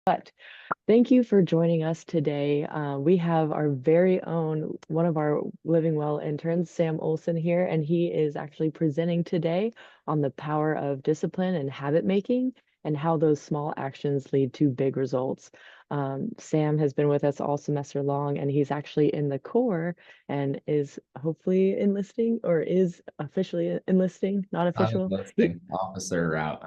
But thank you for joining us today. We have our very own, one of our Living Well interns, Sam Olson here, and he is actually presenting today on the power of discipline and habit making and how those small actions lead to big results. Sam has been with us all semester long, and he's actually in the Corps and is hopefully enlisting or is officially enlisting, not I'm official. listing officer route.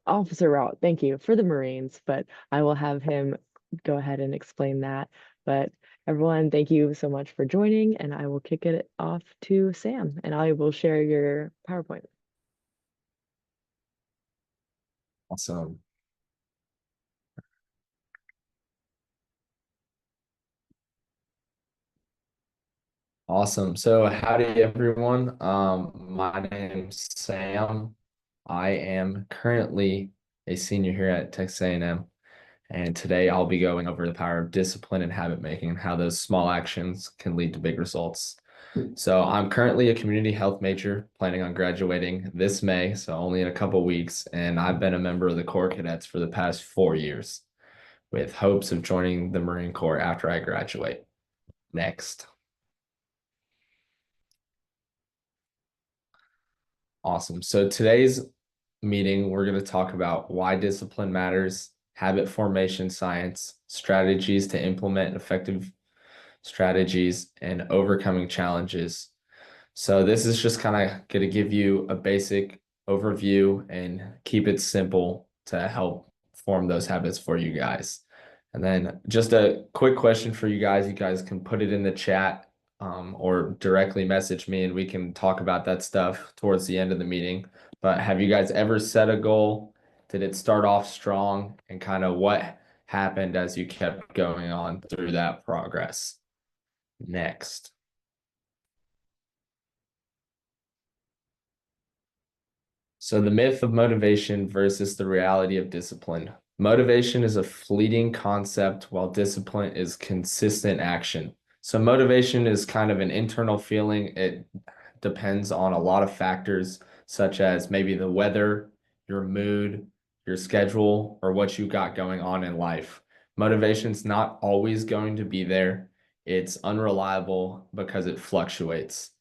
Officer route, thank you for the Marines, but I will have him go ahead and explain that. But everyone, thank you so much for joining, and I will kick it off to Sam, and I will share your PowerPoint. Awesome. Awesome. So howdy everyone. My name's Sam. I am currently a senior here at Texas A&M, and today I'll be going over the power of discipline and habit making and how those small actions can lead to big results. So I'm currently a community health major, planning on graduating this May, so only in a couple weeks, and I've been a member of the Corps Cadets for the past 4 years, with hopes of joining the Marine Corps after I graduate. Next. Awesome. So today's meeting, we're going to talk about why discipline matters, habit formation science, strategies to implement effective strategies, and overcoming challenges. So this is just kind of going to give you a basic overview and keep it simple to help form those habits for you guys. And then just a quick question for you guys. You guys can put it in the chat or directly message me and we can talk about that stuff towards the end of the meeting. But have you guys ever set a goal? Did it start off strong? And kind of what happened as you kept going on through that progress? Next. So the myth of motivation versus the reality of discipline. Motivation is a fleeting concept while discipline is consistent action. So motivation is kind of an internal feeling. It depends on a lot of factors, such as maybe the weather, your mood, your schedule, or what you got going on in life. Motivation's not always going to be there. It's unreliable because it fluctuates.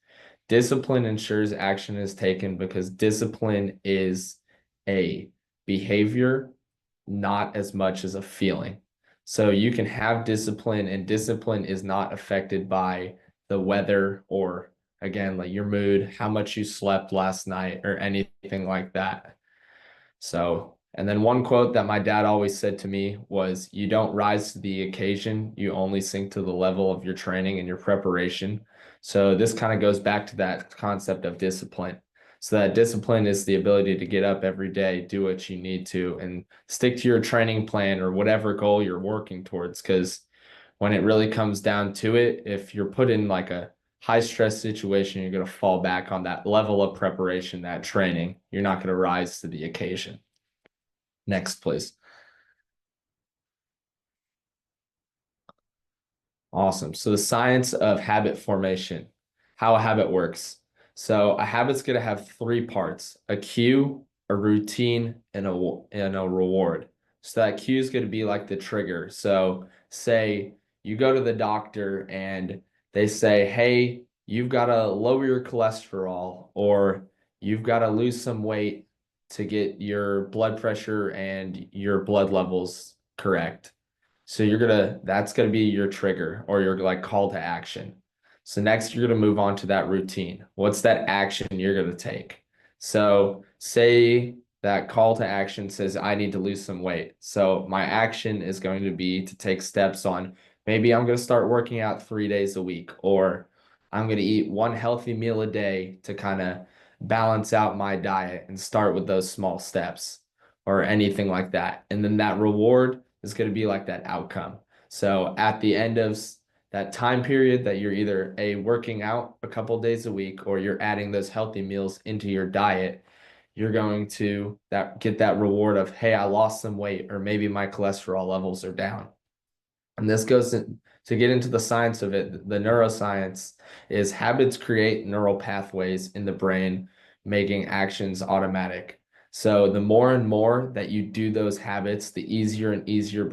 Discipline ensures action is taken because discipline is a behavior, not as much as a feeling. So you can have discipline, and discipline is not affected by the weather or, again, like your mood, how much you slept last night, or anything like that. So, and then one quote that my dad always said to me was, "You don't rise to the occasion, you only sink to the level of your training and your preparation." So this kind of goes back to that concept of discipline. So that discipline is the ability to get up every day, do what you need to, and stick to your training plan or whatever goal you're working towards. Because when it really comes down to it, if you're put in like a high stress situation, you're going to fall back on that level of preparation, that training. You're not going to rise to the occasion. Next, please. Awesome. So the science of habit formation, how a habit works. So a habit's going to have three parts: a cue, a routine, and a reward. So that cue is going to be like the trigger. So say you go to the doctor and they say, "Hey, you've got to lower your cholesterol," or "You've got to lose some weight to get your blood pressure and your blood levels correct." So that's gonna be your trigger or your like call to action. So next you're gonna move on to that routine. What's that action you're gonna take? So say that call to action says I need to lose some weight. So my action is going to be to take steps on maybe I'm gonna start working out 3 days a week, or I'm gonna eat one healthy meal a day to kind of balance out my diet and start with those small steps or anything like that. And then that reward is going to be like that outcome. So at the end of that time period that you're either working out a couple days a week or you're adding those healthy meals into your diet, you're going to get that reward of, hey, I lost some weight, or maybe my cholesterol levels are down. And this goes to get into the science of it. The neuroscience is habits create neural pathways in the brain, making actions automatic. So the more and more that you do those habits, the easier and easier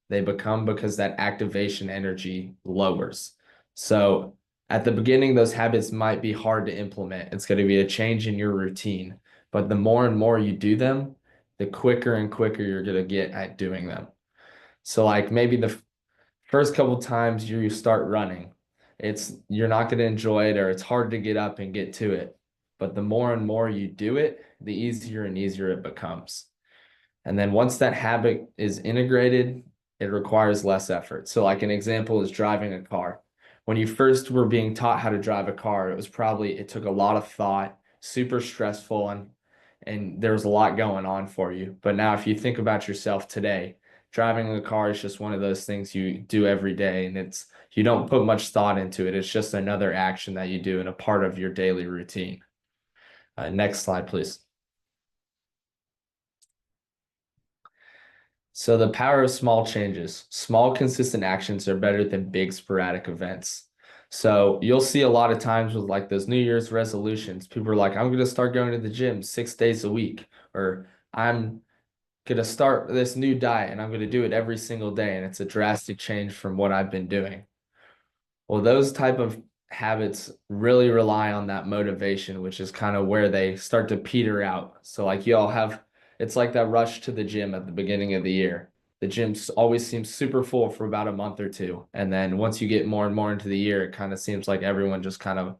they become because that activation energy lowers. So at the beginning, those habits might be hard to implement. It's going to be a change in your routine. But the more and more you do them, the quicker and quicker you're going to get at doing them. So like maybe the first couple times you start running, you're not going to enjoy it or it's hard to get up and get to it. But the more and more you do it, the easier and easier it becomes. And then once that habit is integrated, it requires less effort. So like an example is driving a car. When you first were being taught how to drive a car, it took a lot of thought, super stressful, and there was a lot going on for you. But now if you think about yourself today, driving a car is just one of those things you do every day, and you don't put much thought into it. It's just another action that you do and a part of your daily routine. Next slide, please. So the power of small changes. Small, consistent actions are better than big sporadic events. So you'll see a lot of times with like those New Year's resolutions, people are like, I'm going to start going to the gym 6 days a week, or I'm going to start this new diet and I'm going to do it every single day. And it's a drastic change from what I've been doing. Well, those type of habits really rely on that motivation, which is kind of where they start to peter out. So like it's like that rush to the gym at the beginning of the year. The gym always seems super full for about a month or two. And then once you get more and more into the year, it kind of seems like everyone just kind of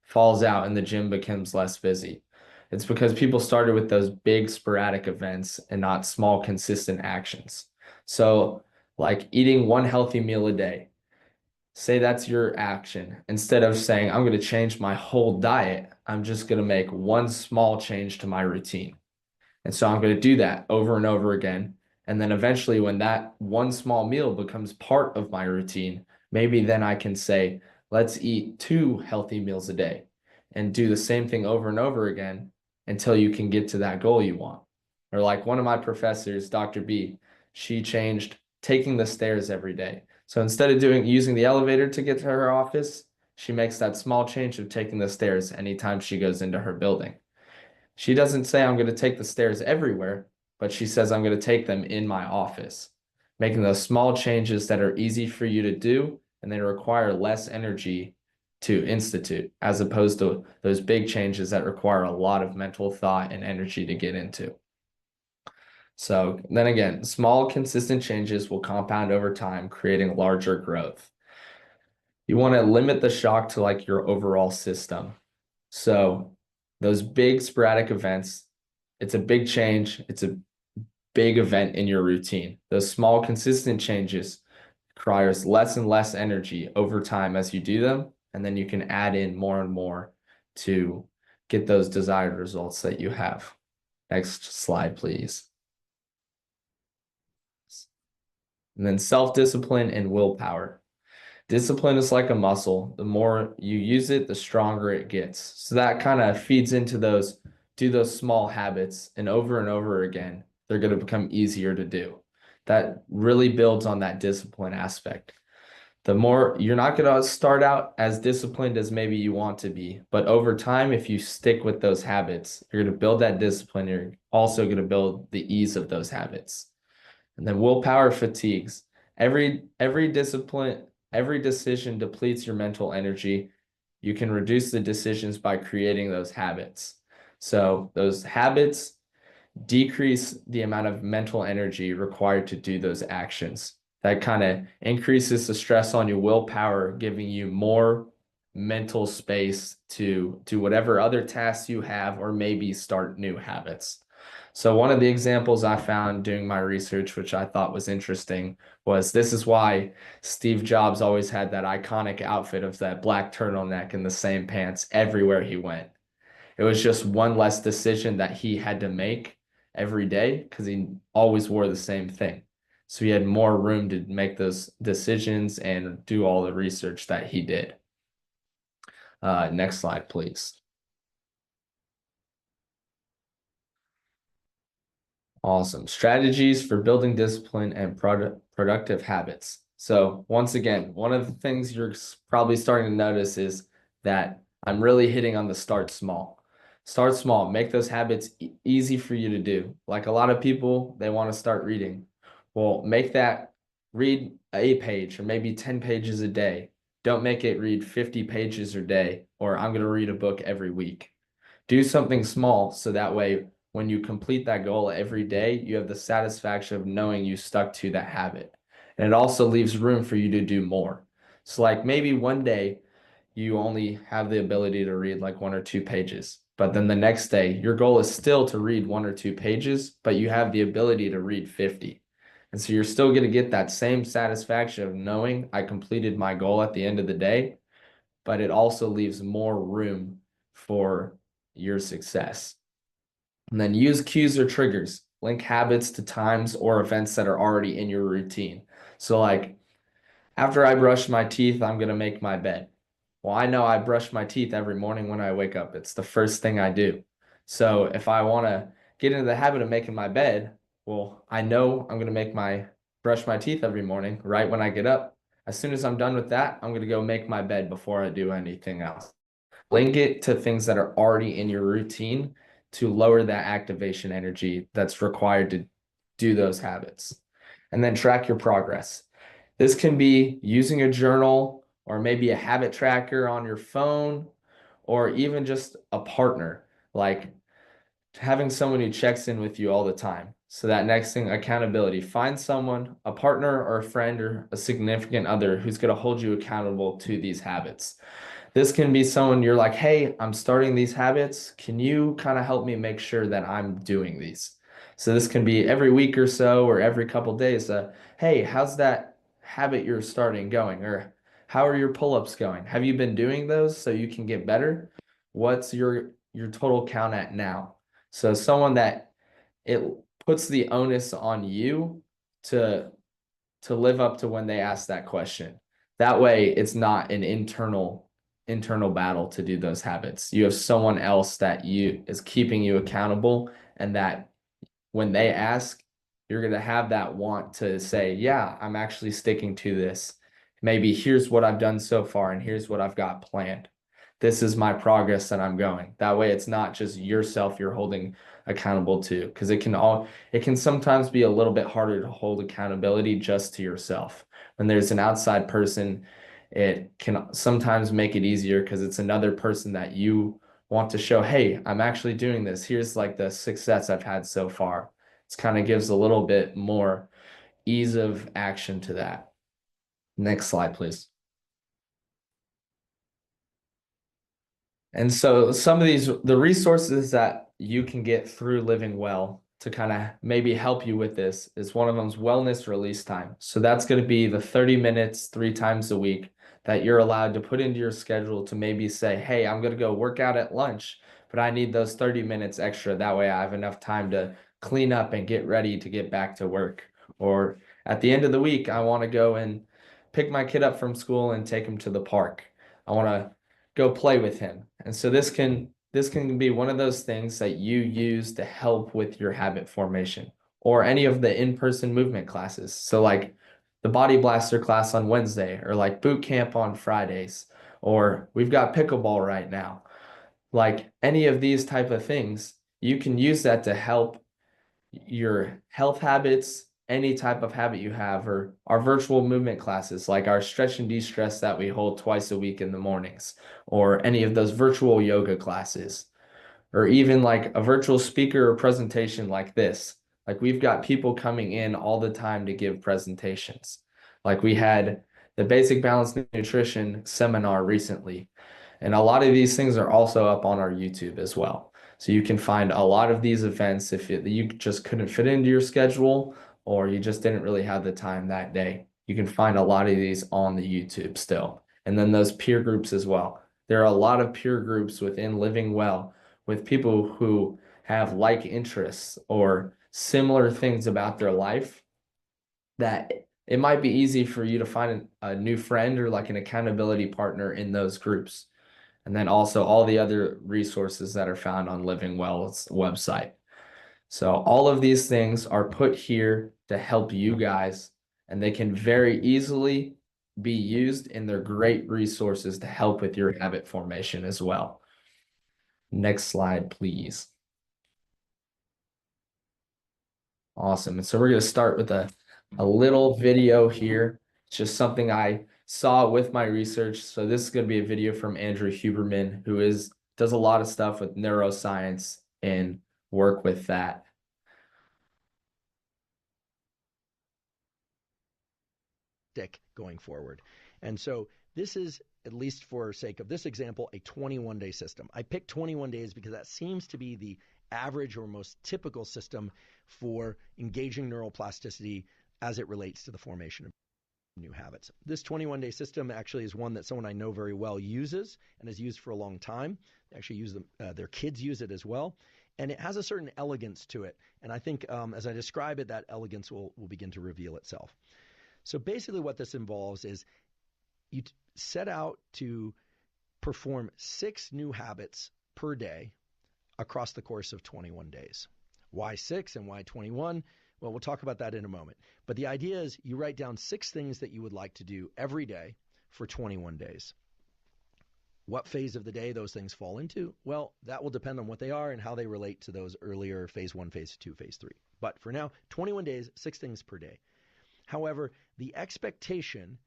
falls out and the gym becomes less busy. It's because people started with those big sporadic events and not small, consistent actions. So like eating one healthy meal a day. Say that's your action. Instead of saying, I'm going to change my whole diet, I'm just going to make one small change to my routine. And so I'm going to do that over and over again. And then eventually, when that one small meal becomes part of my routine, maybe then I can say, let's eat 2 healthy meals a day and do the same thing over and over again until you can get to that goal you want. Or like one of my professors, Dr. B, she changed taking the stairs every day. So instead of using the elevator to get to her office, she makes that small change of taking the stairs anytime she goes into her building. She doesn't say I'm going to take the stairs everywhere, but she says I'm going to take them in my office, making those small changes that are easy for you to do and they require less energy to institute, as opposed to those big changes that require a lot of mental thought and energy to get into. So then again, small, consistent changes will compound over time, creating larger growth. You want to limit the shock to like your overall system. So those big sporadic events, it's a big change. It's a big event in your routine. Those small, consistent changes requires less and less energy over time as you do them. And then you can add in more and more to get those desired results that you have. Next slide, please. And then self-discipline and willpower. Discipline is like a muscle. The more you use it, the stronger it gets. So that kind of feeds into do those small habits and over again, they're going to become easier to do. That really builds on that discipline aspect. The more you're not going to start out as disciplined as maybe you want to be, but over time, if you stick with those habits, you're going to build that discipline. You're also going to build the ease of those habits. And then willpower fatigues. Every discipline, every decision depletes your mental energy. You can reduce the decisions by creating those habits. So those habits decrease the amount of mental energy required to do those actions. That kind of increases the stress on your willpower, giving you more mental space to do whatever other tasks you have or maybe start new habits. So one of the examples I found doing my research, which I thought was interesting, was this is why Steve Jobs always had that iconic outfit of that black turtleneck and the same pants everywhere he went. It was just one less decision that he had to make every day because he always wore the same thing. So he had more room to make those decisions and do all the research that he did. Next slide, please. Awesome. Strategies for building discipline and productive habits. So once again, one of the things you're probably starting to notice is that I'm really hitting on the start small. Start small, make those habits easy for you to do. Like a lot of people, they want to start reading. Well, make that read a page or maybe 10 pages a day. Don't make it read 50 pages a day, or I'm going to read a book every week. Do something small so that way when you complete that goal every day, you have the satisfaction of knowing you stuck to that habit. And it also leaves room for you to do more. So, like maybe one day you only have the ability to read like 1 or 2 pages, but then the next day, your goal is still to read 1 or 2 pages, but you have the ability to read 50. And so you're still going to get that same satisfaction of knowing I completed my goal at the end of the day, but it also leaves more room for your success. And then use cues or triggers. Link habits to times or events that are already in your routine. So, like, after I brush my teeth, I'm going to make my bed. Well, I know I brush my teeth every morning when I wake up. It's the first thing I do. So, if I want to get into the habit of making my bed, well, I know I'm going to brush my teeth every morning right when I get up. As soon as I'm done with that, I'm going to go make my bed before I do anything else. Link it to things that are already in your routine to lower that activation energy that's required to do those habits. And then track your progress. This can be using a journal or maybe a habit tracker on your phone or even just a partner, like having someone who checks in with you all the time. So that next thing, accountability. Find someone, a partner or a friend or a significant other who's going to hold you accountable to these habits. This can be someone you're like, hey, I'm starting these habits. Can you kind of help me make sure that I'm doing these? So this can be every week or so or every couple days. Hey, how's that habit you're starting going? Or how are your pull-ups going? Have you been doing those so you can get better? What's your total count at now? So someone that it puts the onus on you to live up to when they ask that question. That way it's not an internal battle to do those habits. You have someone else that you is keeping you accountable and that when they ask, you're going to have that want to say, yeah, I'm actually sticking to this. Maybe here's what I've done so far and here's what I've got planned. This is my progress that I'm going. That way it's not just yourself you're holding accountable to, because it can sometimes be a little bit harder to hold accountability just to yourself. When there's an outside person, it can sometimes make it easier because it's another person that you want to show, hey, I'm actually doing this. Here's like the success I've had so far. It kind of gives a little bit more ease of action to that. Next slide, please. And so some of the resources that you can get through Living Well to kind of maybe help you with this is one of them's wellness release time. So that's going to be the 30 minutes 3 times a week that you're allowed to put into your schedule to maybe say, hey, I'm going to go work out at lunch, but I need those 30 minutes extra. That way I have enough time to clean up and get ready to get back to work. Or at the end of the week, I want to go and pick my kid up from school and take him to the park. I want to go play with him. And so this can be one of those things that you use to help with your habit formation or any of the in-person movement classes. So like the Body Blaster class on Wednesday or like boot camp on Fridays, or we've got pickleball right now. Like any of these type of things, you can use that to help your health habits, any type of habit you have, or our virtual movement classes, like our stretch and de-stress that we hold twice a week in the mornings, or any of those virtual yoga classes, or even like a virtual speaker or presentation like this. Like we've got people coming in all the time to give presentations. Like we had the Basic Balanced Nutrition seminar recently. And a lot of these things are also up on our YouTube as well. So you can find a lot of these events if you just couldn't fit into your schedule or you just didn't really have the time that day. You can find a lot of these on the YouTube still. And then those peer groups as well. There are a lot of peer groups within Living Well with people who have like interests or similar things about their life that it might be easy for you to find a new friend or like an accountability partner in those groups. And then also all the other resources that are found on Living Well's website. So all of these things are put here to help you guys, and they can very easily be used, and they're great resources to help with your habit formation as well. Next slide, please. Awesome. And so we're going to start with a little video here. It's just something I saw with my research. So this is going to be a video from Andrew Huberman, who does a lot of stuff with neuroscience and work with that. Going forward. And so this is, at least for sake of this example, a 21-day system. I picked 21 days because that seems to be the average or most typical system for engaging neuroplasticity as it relates to the formation of new habits. This 21-day system actually is one that someone I know very well uses and has used for a long time. They actually use them, their kids use it as well. And it has a certain elegance to it. And I think as I describe it, that elegance will begin to reveal itself. So basically what this involves is you set out to perform 6 new habits per day across the course of 21 days. Why 6 and why 21? Well, we'll talk about that in a moment. But the idea is you write down 6 things that you would like to do every day for 21 days. What phase of the day those things fall into? Well, that will depend on what they are and how they relate to those earlier phase 1, phase 2, phase 3. But for now, 21 days, 6 things per day. However, the expectation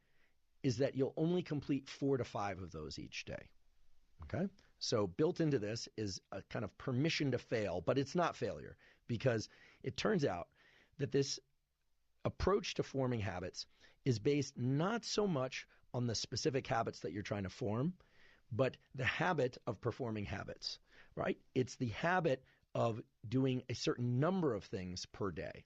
is that you'll only complete 4 to 5 of those each day. Okay? So built into this is a kind of permission to fail, but it's not failure, because it turns out that this approach to forming habits is based not so much on the specific habits that you're trying to form, but the habit of performing habits, right? It's the habit of doing a certain number of things per day.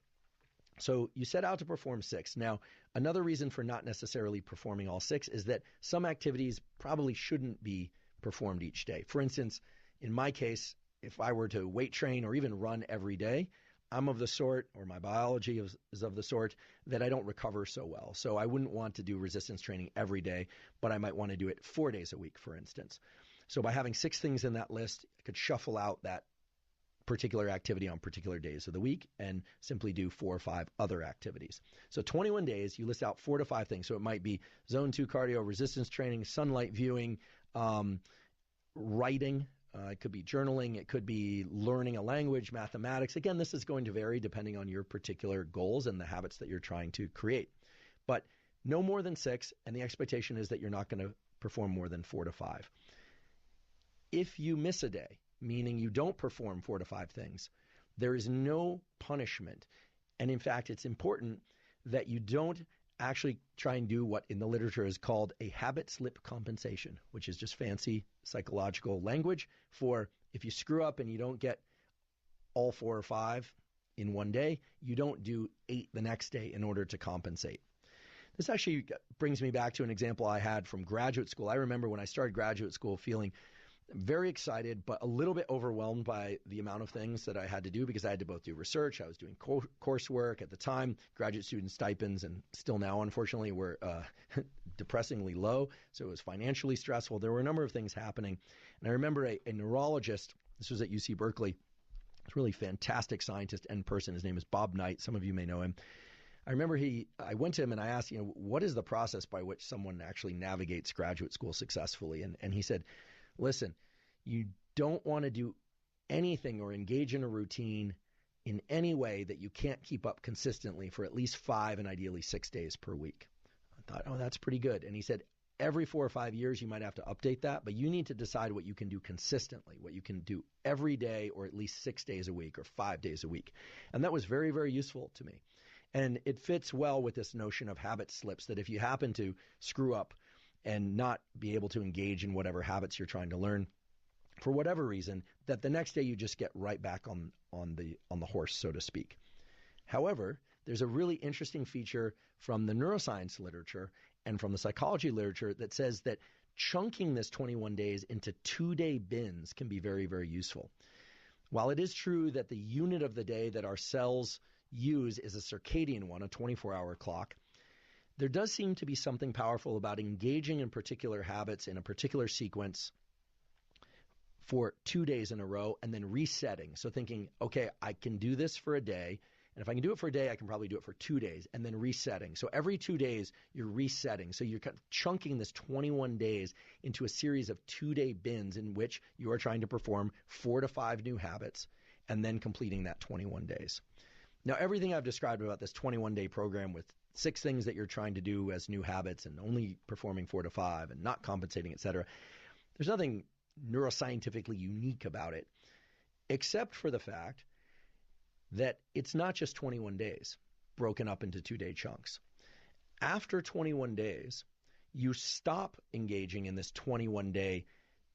So you set out to perform 6. Now, another reason for not necessarily performing all 6 is that some activities probably shouldn't be performed each day. For instance, in my case, if I were to weight train or even run every day, I'm of the sort, or my biology is of the sort, that I don't recover so well. So I wouldn't want to do resistance training every day, but I might want to do it 4 days a week, for instance. So by having 6 things in that list, I could shuffle out that particular activity on particular days of the week and simply do 4 or 5 other activities. So 21 days, you list out 4 to 5 things. So it might be zone 2 cardio, resistance training, sunlight viewing, writing. It could be journaling. It could be learning a language, mathematics. Again, this is going to vary depending on your particular goals and the habits that you're trying to create. But no more than 6, and the expectation is that you're not going to perform more than 4 to 5. If you miss a day, meaning you don't perform 4 to 5 things, there is no punishment. And in fact, it's important that you don't actually try and do what in the literature is called a habit slip compensation, which is just fancy psychological language for if you screw up and you don't get all 4 or 5 in one day, you don't do 8 the next day in order to compensate. This actually brings me back to an example I had from graduate school. I remember when I started graduate school feeling very excited, but a little bit overwhelmed by the amount of things that I had to do because I had to both do research. I was doing coursework at the time. Graduate student stipends, and still now, unfortunately, were depressingly low. So it was financially stressful. There were a number of things happening. And I remember a neurologist, this was at UC Berkeley, a really fantastic scientist and person. His name is Bob Knight. Some of you may know him. I remember I went to him and I asked, what is the process by which someone actually navigates graduate school successfully? And he said, listen, you don't want to do anything or engage in a routine in any way that you can't keep up consistently for at least 5 and ideally 6 days per week. I thought, oh, that's pretty good. And he said, every 4 or 5 years, you might have to update that, but you need to decide what you can do consistently, what you can do every day or at least 6 days a week or 5 days a week. And that was very, very useful to me. And it fits well with this notion of habit slips, that if you happen to screw up and not be able to engage in whatever habits you're trying to learn for whatever reason, that the next day you just get right back on the horse, so to speak. However, there's a really interesting feature from the neuroscience literature and from the psychology literature that says that chunking this 21 days into 2-day bins can be very, very useful. While it is true that the unit of the day that our cells use is a circadian one, a 24-hour clock, there does seem to be something powerful about engaging in particular habits in a particular sequence for 2 days in a row and then resetting. So thinking, okay, I can do this for a day, And if I can do it for a day, I can probably do it for 2 days and then resetting. So every 2 days, you're resetting. So you're kind of chunking this 21 days into a series of 2-day bins in which you are trying to perform 4 to 5 new habits and then completing that 21 days. Now, everything I've described about this 21-day program with 6 things that you're trying to do as new habits and only performing 4 to 5 and not compensating, et cetera, there's nothing neuroscientifically unique about it, except for the fact that it's not just 21 days broken up into 2-day chunks. After 21 days, you stop engaging in this 21-day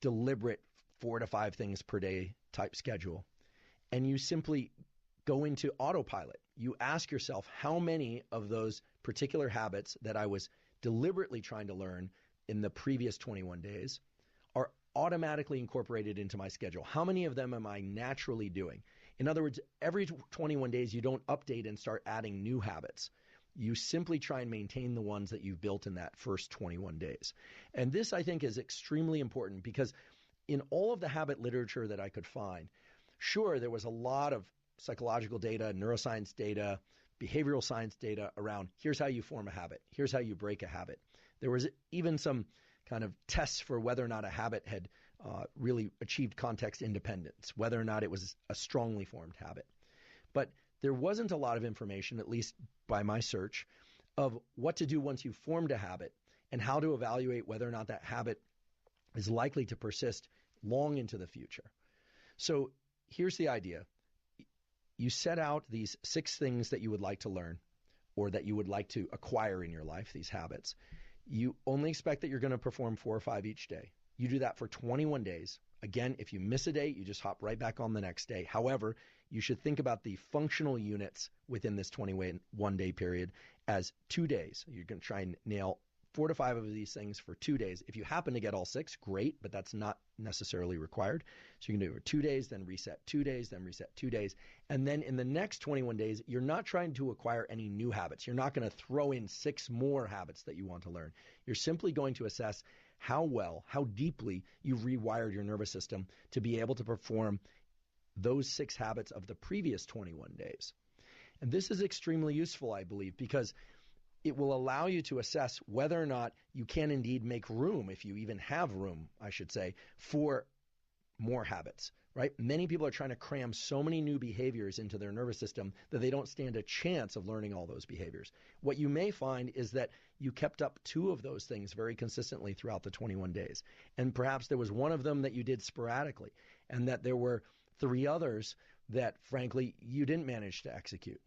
deliberate 4 to 5 things per day type schedule, and you simply go into autopilot. You ask yourself, how many of those particular habits that I was deliberately trying to learn in the previous 21 days are automatically incorporated into my schedule? How many of them am I naturally doing? In other words, every 21 days, you don't update and start adding new habits. You simply try and maintain the ones that you've built in that first 21 days. And this, I think, is extremely important because in all of the habit literature that I could find, sure, there was a lot of psychological data, neuroscience data, behavioral science data around here's how you form a habit, here's how you break a habit. There was even some kind of tests for whether or not a habit had really achieved context independence, whether or not it was a strongly formed habit. But there wasn't a lot of information, at least by my search, of what to do once you've formed a habit and how to evaluate whether or not that habit is likely to persist long into the future. So here's the idea. You set out these 6 things that you would like to learn or that you would like to acquire in your life, these habits. You only expect that you're going to perform 4 or 5 each day. You do that for 21 days. Again, if you miss a day, you just hop right back on the next day. However, you should think about the functional units within this 21-day period as 2 days. You're going to try and nail 4 to 5 of these things for 2 days. If you happen to get all 6, great, but that's not necessarily required. So you can do it for 2 days, then reset 2 days, then reset 2 days. And then in the next 21 days, you're not trying to acquire any new habits. You're not going to throw in 6 more habits that you want to learn. You're simply going to assess how well, how deeply you've rewired your nervous system to be able to perform those 6 habits of the previous 21 days. And this is extremely useful, I believe, because it will allow you to assess whether or not you can indeed make room, if you even have room, I should say, for more habits, right? Many people are trying to cram so many new behaviors into their nervous system that they don't stand a chance of learning all those behaviors. What you may find is that you kept up 2 of those things very consistently throughout the 21 days. And perhaps there was one of them that you did sporadically, and that there were 3 others that, frankly, you didn't manage to execute.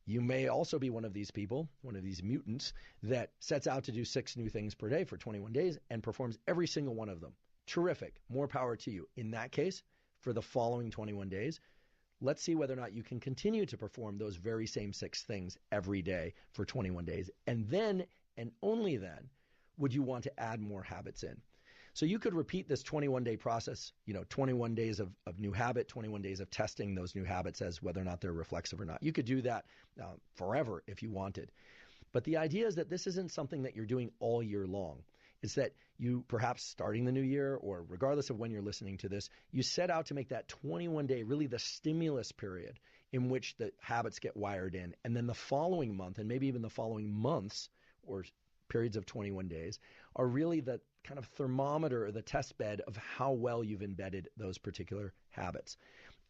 You may also be one of these people, one of these mutants, that sets out to do 6 new things per day for 21 days and performs every single one of them. Terrific. More power to you. In that case, for the following 21 days, let's see whether or not you can continue to perform those very same 6 things every day for 21 days. And then, and only then, would you want to add more habits in. So you could repeat this 21-day process, 21 days of new habit, 21 days of testing those new habits as whether or not they're reflexive or not. You could do that forever if you wanted. But the idea is that this isn't something that you're doing all year long. It's that you, perhaps starting the new year, or regardless of when you're listening to this, you set out to make that 21-day really the stimulus period in which the habits get wired in. And then the following month, and maybe even the following months or periods of 21 days, are really the kind of thermometer or the test bed of how well you've embedded those particular habits.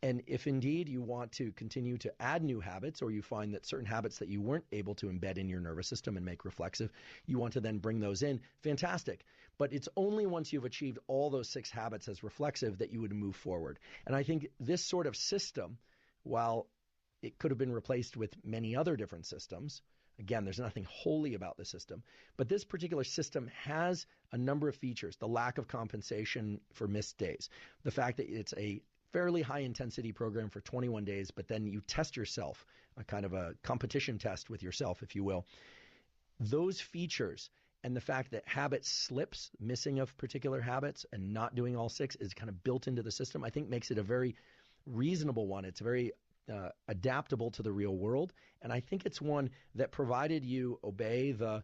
And if indeed you want to continue to add new habits, or you find that certain habits that you weren't able to embed in your nervous system and make reflexive, you want to then bring those in, fantastic. But it's only once you've achieved all those 6 habits as reflexive that you would move forward. And I think this sort of system, while it could have been replaced with many other different systems, again, there's nothing holy about the system, but this particular system has a number of features: the lack of compensation for missed days, the fact that it's a fairly high intensity program for 21 days, but then you test yourself, a kind of a competition test with yourself, if you will. Those features and the fact that habit slips, missing of particular habits and not doing all 6 is kind of built into the system, I think makes it a very reasonable one. It's very adaptable to the real world. And I think it's one that, provided you obey the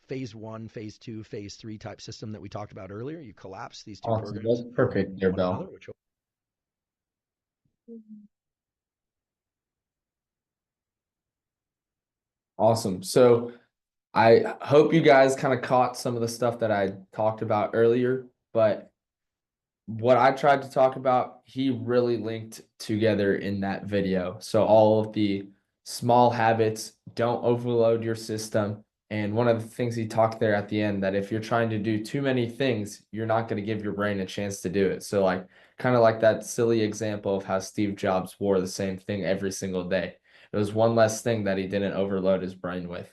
phase 1, phase 2, phase 3 type system that we talked about earlier, you collapse these 2 Awesome. programs That's perfect there, into one Bill. another, which Awesome. So I hope you guys kind of caught some of the stuff that I talked about earlier, but what I tried to talk about, he really linked together in that video. So all of the small habits, don't overload your system. And one of the things he talked there at the end, that if you're trying to do too many things, you're not going to give your brain a chance to do it. So like kind of like that silly example of how Steve Jobs wore the same thing every single day. It was one less thing that he didn't overload his brain with.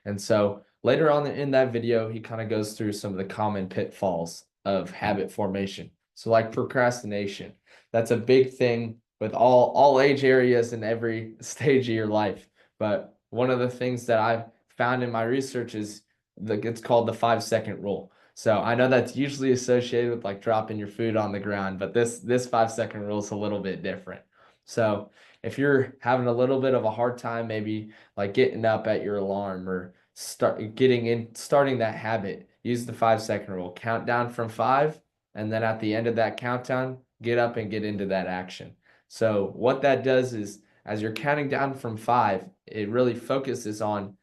And so later on in that video, he kind of goes through some of the common pitfalls of habit formation. So like procrastination, that's a big thing with all age areas and every stage of your life. But one of the things that I've found in my research is it's called the 5-second rule. So I know that's usually associated with like dropping your food on the ground, but this 5-second rule is a little bit different. So if you're having a little bit of a hard time, maybe like getting up at your alarm or starting that habit, use the 5-second rule. Count down from 5, and then at the end of that countdown, get up and get into that action. So what that does is, as you're counting down from 5, it really focuses on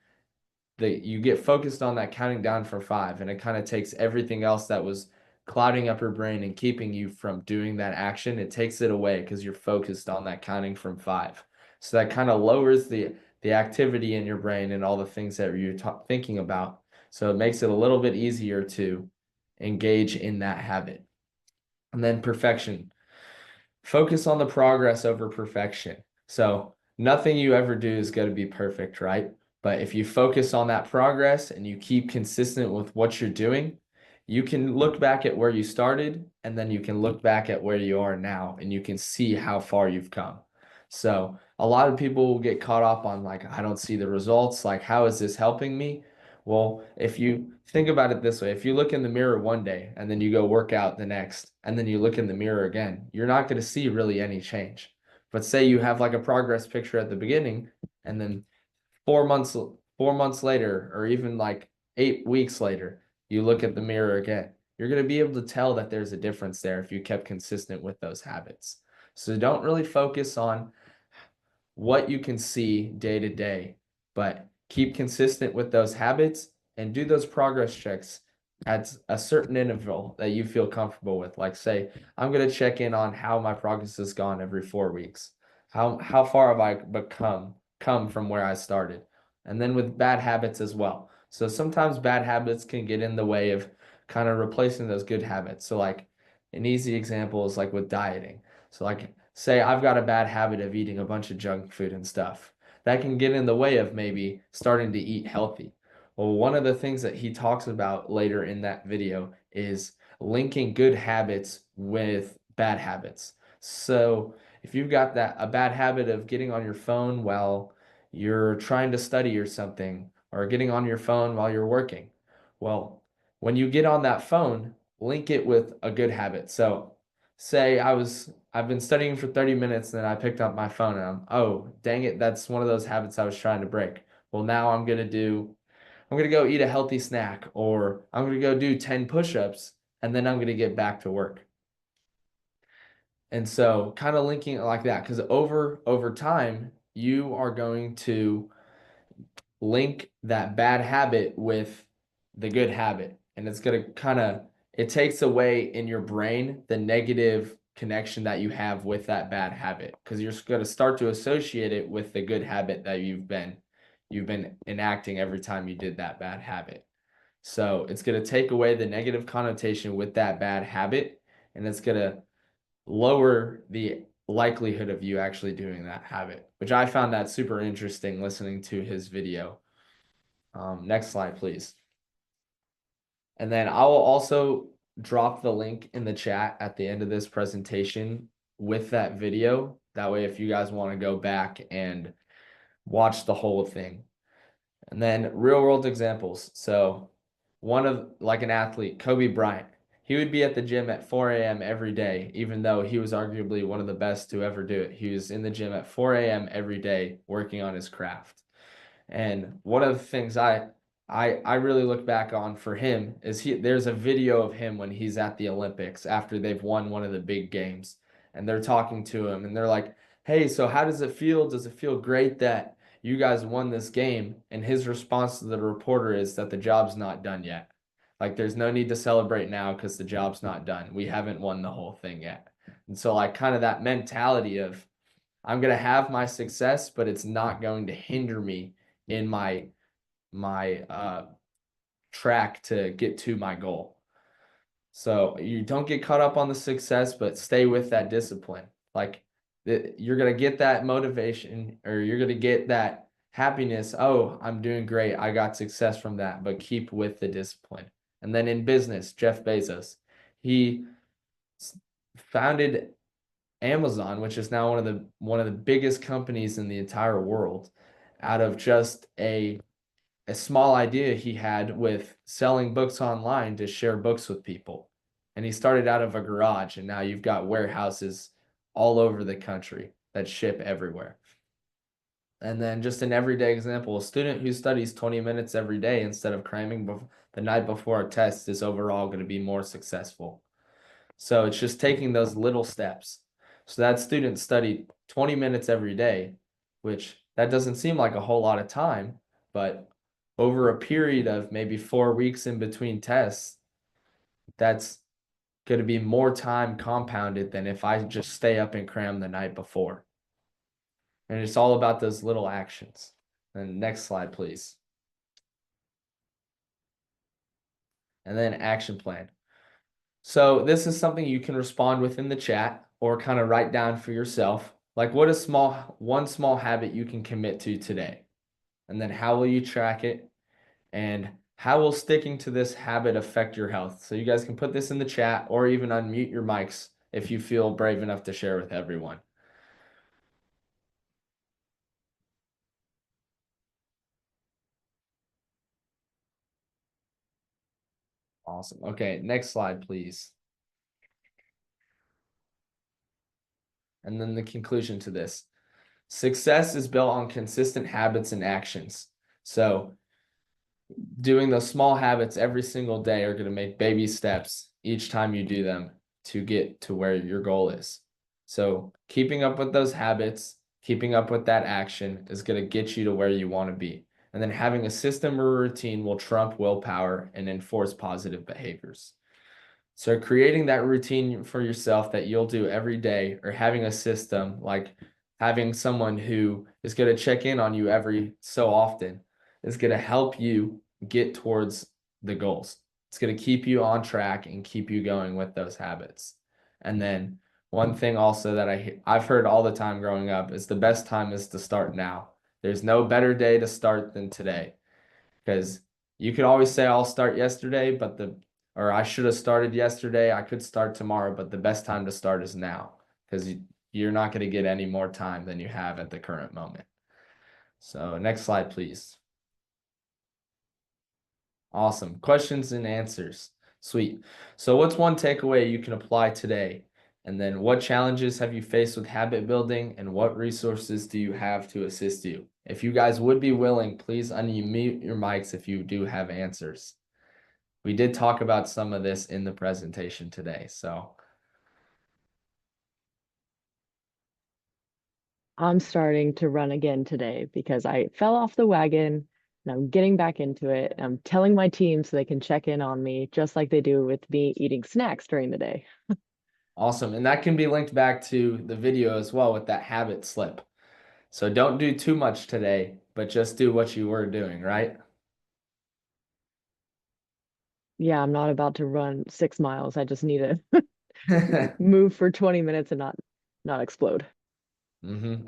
you get focused on that counting down from 5, and it kind of takes everything else that was clouding up your brain and keeping you from doing that action. It takes it away because you're focused on that counting from 5. So that kind of lowers the activity in your brain and all the things that you're thinking about. So it makes it a little bit easier to engage in that habit. And then perfection. Focus on the progress over perfection. So nothing you ever do is going to be perfect, right? But if you focus on that progress and you keep consistent with what you're doing, you can look back at where you started, and then you can look back at where you are now, and you can see how far you've come. So a lot of people will get caught up on like, I don't see the results. Like, how is this helping me? Well, if you think about it this way, if you look in the mirror one day and then you go work out the next, and then you look in the mirror again, you're not going to see really any change. But say you have like a progress picture at the beginning, and then 4 months later, or even like 8 weeks later, you look at the mirror again. You're going to be able to tell that there's a difference there if you kept consistent with those habits. So don't really focus on what you can see day to day, but keep consistent with those habits and do those progress checks at a certain interval that you feel comfortable with. Like say, I'm going to check in on how my progress has gone every 4 weeks. How far have I come from where I started? And then with bad habits as well. So sometimes bad habits can get in the way of kind of replacing those good habits. So like an easy example is like with dieting. So like say I've got a bad habit of eating a bunch of junk food and stuff. That can get in the way of maybe starting to eat healthy. Well, one of the things that he talks about later in that video is linking good habits with bad habits. So if you've got a bad habit of getting on your phone while you're trying to study or something, or getting on your phone while you're working, well, when you get on that phone, link it with a good habit. So say I've been studying for 30 minutes and then I picked up my phone and oh, dang it, that's one of those habits I was trying to break. Well, now I'm gonna go eat a healthy snack, or I'm gonna go do 10 push-ups, and then I'm gonna get back to work. And so kind of linking it like that, because over time, you are going to link that bad habit with the good habit. And it's going to it takes away in your brain the negative connection that you have with that bad habit, because you're going to start to associate it with the good habit that you've been enacting every time you did that bad habit. So it's going to take away the negative connotation with that bad habit, and it's going to lower the likelihood of you actually doing that habit, which I found that super interesting listening to his video. Next slide, please. And then I will also drop the link in the chat at the end of this presentation with that video. That way, if you guys want to go back and watch the whole thing. And then real world examples. So one of like an athlete, Kobe Bryant, he would be at the gym at 4 a.m. every day, even though he was arguably one of the best to ever do it. He was in the gym at 4 a.m. every day working on his craft. And one of the things I really look back on for him is there's a video of him when he's at the Olympics after they've won one of the big games, and they're talking to him and they're like, "Hey, so how does it feel? Does it feel great that you guys won this game. And his response to the reporter is that the job's not done yet. Like, there's no need to celebrate now because the job's not done. We haven't won the whole thing yet. And so, like, kind of that mentality of, I'm going to have my success, but it's not going to hinder me in my track to get to my goal. So you don't get caught up on the success, but stay with that discipline. Like, you're going to get that motivation, or you're going to get that happiness. Oh, I'm doing great. I got success from that, but keep with the discipline. And then in business, Jeff Bezos, he founded Amazon, which is now one of the biggest companies in the entire world, out of just a small idea he had with selling books online to share books with people. And he started out of a garage, and now you've got warehouses all over the country that ship everywhere. And then just an everyday example, a student who studies 20 minutes every day instead of cramming the night before a test is overall going to be more successful. So it's just taking those little steps. So that student studied 20 minutes every day, which that doesn't seem like a whole lot of time, but over a period of maybe 4 weeks in between tests, that's going to be more time compounded than if I just stay up and cram the night before. And it's all about those little actions. And next slide, please. And then action plan. So this is something you can respond with in the chat or kind of write down for yourself. Like, what is one small habit you can commit to today? And then how will you track it? And how will sticking to this habit affect your health? So you guys can put this in the chat or even unmute your mics if you feel brave enough to share with everyone. Awesome. Okay, next slide, please. And then the conclusion to this. Success is built on consistent habits and actions. So doing those small habits every single day are going to make baby steps each time you do them to get to where your goal is. So keeping up with those habits, keeping up with that action is going to get you to where you want to be. And then having a system or routine will trump willpower and enforce positive behaviors. So creating that routine for yourself that you'll do every day, or having a system like having someone who is going to check in on you every so often is going to help you get towards the goals. It's going to keep you on track and keep you going with those habits. And then one thing also that I've heard all the time growing up is the best time is to start now. There's no better day to start than today, because you could always say I'll start yesterday, or I should have started yesterday. I could start tomorrow, but the best time to start is now, because you're not going to get any more time than you have at the current moment. So next slide, please. Awesome. Questions and answers. Sweet. So what's one takeaway you can apply today? And then what challenges have you faced with habit building, and what resources do you have to assist you? If you guys would be willing, please unmute your mics if you do have answers. We did talk about some of this in the presentation today, so. I'm starting to run again today because I fell off the wagon and I'm getting back into it. I'm telling my team so they can check in on me just like they do with me eating snacks during the day. Awesome. And that can be linked back to the video as well with that habit slip. So don't do too much today, but just do what you were doing, right? Yeah, I'm not about to run 6 miles. I just need to move for 20 minutes and not explode.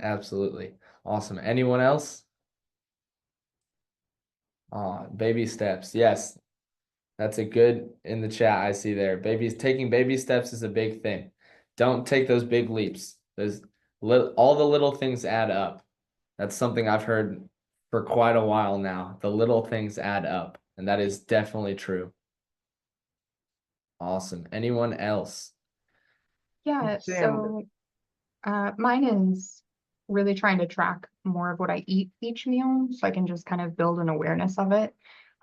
Absolutely. Awesome. Anyone else? Baby steps. Yes, that's a good in the chat. I see there. Taking baby steps is a big thing. Don't take those big leaps. All the little things add up. That's something I've heard for quite a while now. The little things add up, and that is definitely true. Awesome. Anyone else? Yeah, so mine is really trying to track more of what I eat each meal so I can just kind of build an awareness of it.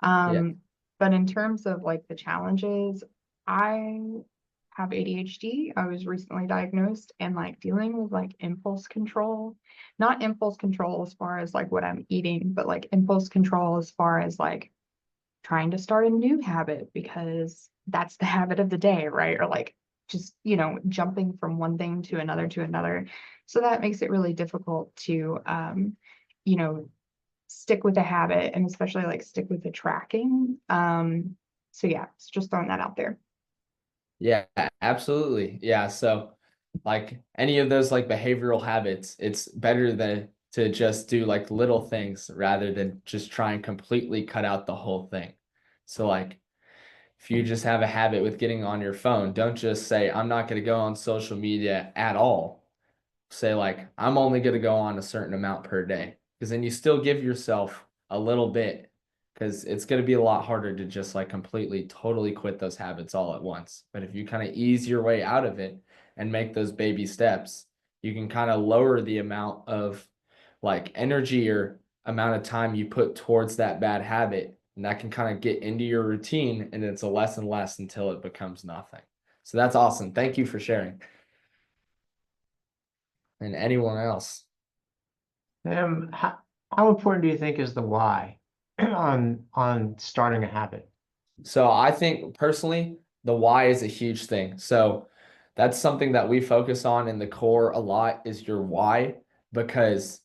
Yeah. But in terms of like the challenges, I have ADHD. I was recently diagnosed, and like dealing with like impulse control, not impulse control as far as like what I'm eating, but like impulse control as far as like trying to start a new habit because that's the habit of the day, right? Or like just, jumping from one thing to another to another. So that makes it really difficult to, you know, stick with a habit, and especially like stick with the tracking. So yeah, it's just throwing that out there. Yeah, absolutely. Yeah. So like any of those like behavioral habits, it's better than to just do like little things rather than just try and completely cut out the whole thing. So like if you just have a habit with getting on your phone, don't just say, I'm not going to go on social media at all. Say like, I'm only going to go on a certain amount per day. Because then you still give yourself a little bit, because it's going to be a lot harder to just like completely, totally quit those habits all at once. But if you kind of ease your way out of it and make those baby steps, you can kind of lower the amount of like energy or amount of time you put towards that bad habit. And that can kind of get into your routine, and it's a less and less until it becomes nothing. So that's awesome. Thank you for sharing. And anyone else? How important do you think is the why on starting a habit? So I think personally, the why is a huge thing. So that's something that we focus on in the core a lot, is your why, because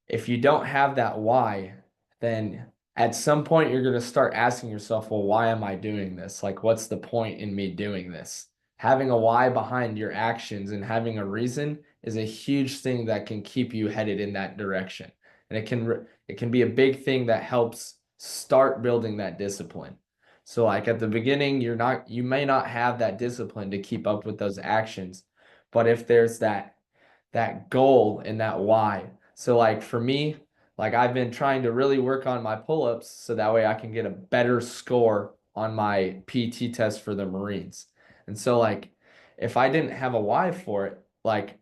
if you don't have that why, then at some point you're going to start asking yourself, well, why am I doing this? Like, what's the point in me doing this? Having a why behind your actions and having a reason is a huge thing that can keep you headed in that direction. And it can be a big thing that helps start building that discipline. So like at the beginning, you may not have that discipline to keep up with those actions, but if there's that goal and that why. So like for me, like I've been trying to really work on my pull-ups so that way I can get a better score on my PT test for the Marines. And so like if I didn't have a why for it, like,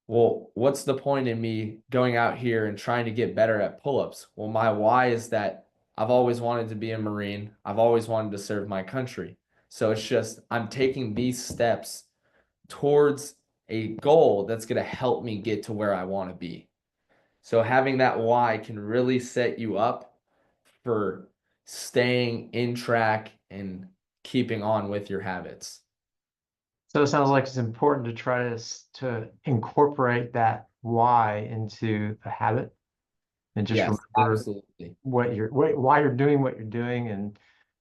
well, what's the point in me going out here and trying to get better at pull-ups? Well, my why is that I've always wanted to be a Marine. I've always wanted to serve my country. So it's just I'm taking these steps towards a goal that's going to help me get to where I want to be. So having that why can really set you up for staying in track and keeping on with your habits. So it sounds like it's important to try to incorporate that why into a habit and just Yes, remember absolutely. why you're doing what you're doing,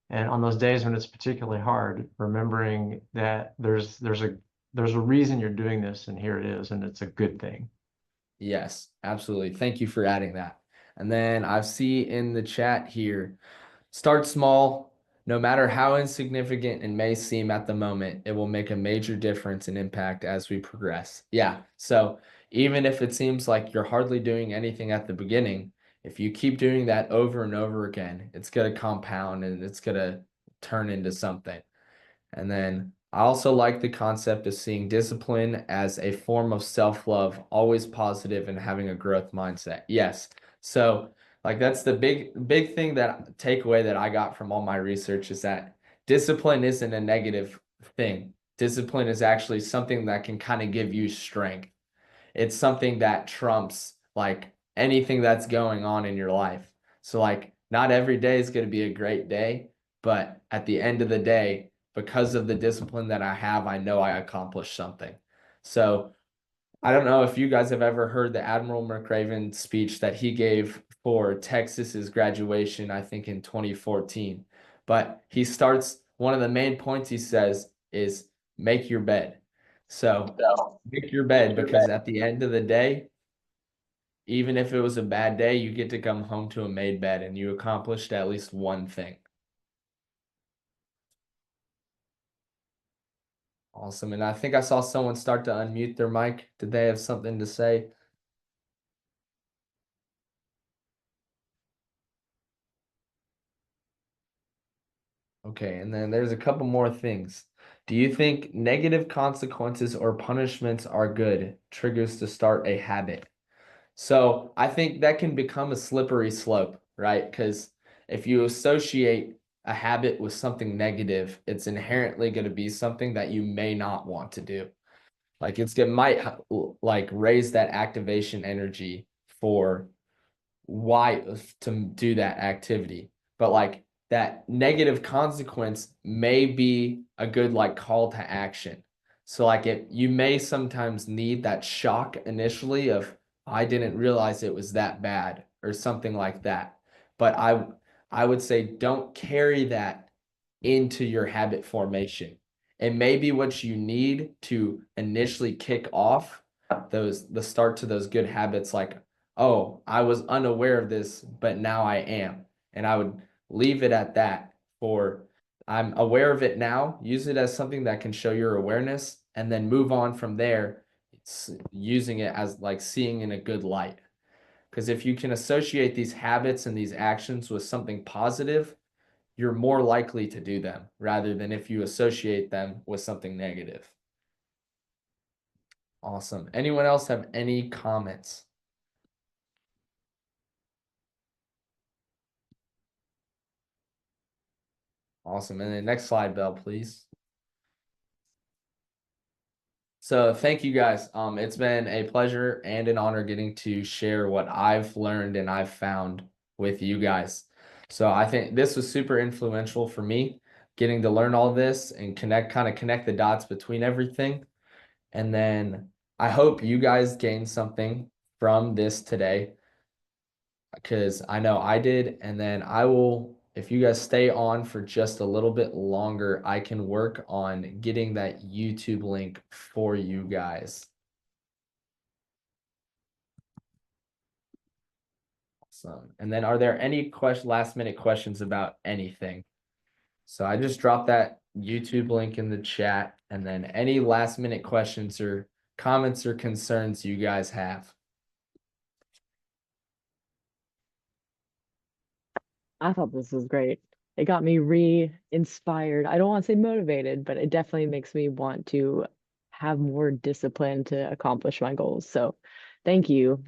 and on those days when it's particularly hard, remembering that there's a reason you're doing this, and here it is, and it's a good thing. Yes, absolutely. Thank you for adding that. And then I see in the chat here, start small. No matter how insignificant it may seem at the moment, it will make a major difference and impact as we progress. Yeah. So even if it seems like you're hardly doing anything at the beginning, if you keep doing that over and over again, it's going to compound and it's going to turn into something. And then I also like the concept of seeing discipline as a form of self-love, always positive and having a growth mindset. Yes. So like that's the big thing, that takeaway that I got from all my research, is that discipline isn't a negative thing. Discipline is actually something that can kind of give you strength. It's something that trumps like anything that's going on in your life. So like not every day is going to be a great day, but at the end of the day, because of the discipline that I have, I know I accomplished something. So I don't know if you guys have ever heard the Admiral McRaven speech that he gave for Texas's graduation, I think in 2014. But he starts, one of the main points he says is make your bed. So make your bed, because at the end of the day, even if it was a bad day, you get to come home to a made bed and you accomplished at least one thing. Awesome. And I think I saw someone start to unmute their mic. Did they have something to say? Okay, and then there's a couple more things. Do you think negative consequences or punishments are good triggers to start a habit? So I think that can become a slippery slope, right? Because if you associate a habit with something negative, it's inherently going to be something that you may not want to do. Like it might like raise that activation energy for why to do that activity. But like that negative consequence may be a good like call to action. So like you may sometimes need that shock initially of I didn't realize it was that bad or something like that. But I would say don't carry that into your habit formation. It may be what you need to initially kick off the start to those good habits like, oh, I was unaware of this, but now I am. And I would leave it at that for I'm aware of it now, use it as something that can show your awareness, and then move on from there, using it as like seeing in a good light. Because if you can associate these habits and these actions with something positive, you're more likely to do them rather than if you associate them with something negative. Awesome. Anyone else have any comments? Awesome. And then next slide, Belle, please. So thank you guys. It's been a pleasure and an honor getting to share what I've learned and I've found with you guys. So I think this was super influential for me, getting to learn all this and connect the dots between everything. And then I hope you guys gained something from this today, because I know I did. And then I will, if you guys stay on for just a little bit longer, I can work on getting that YouTube link for you guys. Awesome. And then are there any last minute questions about anything? So I just dropped that YouTube link in the chat, and then any last minute questions or comments or concerns you guys have. I thought this was great. It got me re-inspired. I don't want to say motivated, but it definitely makes me want to have more discipline to accomplish my goals. So thank you.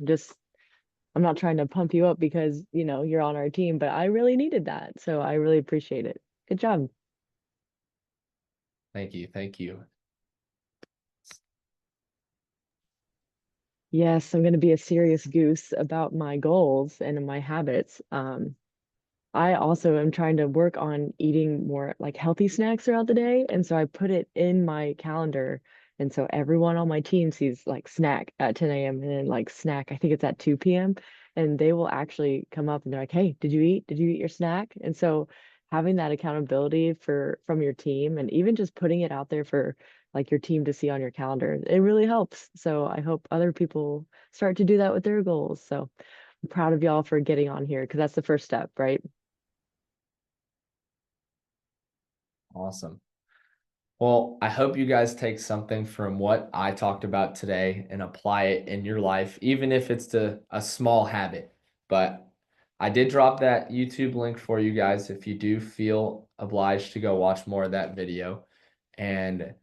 I'm not trying to pump you up because, you're on our team, but I really needed that. So I really appreciate it. Good job. Thank you. Thank you. Yes, I'm going to be a serious goose about my goals and my habits. I also am trying to work on eating more like healthy snacks throughout the day. And so I put it in my calendar. And so everyone on my team sees like snack at 10 a.m. and then like snack, I think it's at 2 p.m. And they will actually come up and they're like, hey, did you eat? Did you eat your snack? And so having that accountability from your team and even just putting it out there for like your team to see on your calendar, it really helps. So I hope other people start to do that with their goals. So I'm proud of y'all for getting on here because that's the first step, right? Awesome. Well, I hope you guys take something from what I talked about today and apply it in your life, even if it's to a small habit. But I did drop that YouTube link for you guys if you do feel obliged to go watch more of that video. And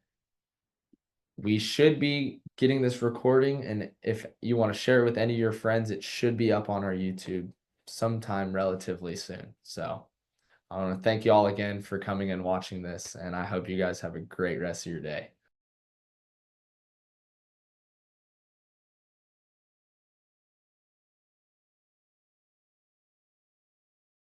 we should be getting this recording. And if you want to share it with any of your friends, it should be up on our YouTube sometime relatively soon. So I want to thank you all again for coming and watching this, and I hope you guys have a great rest of your day.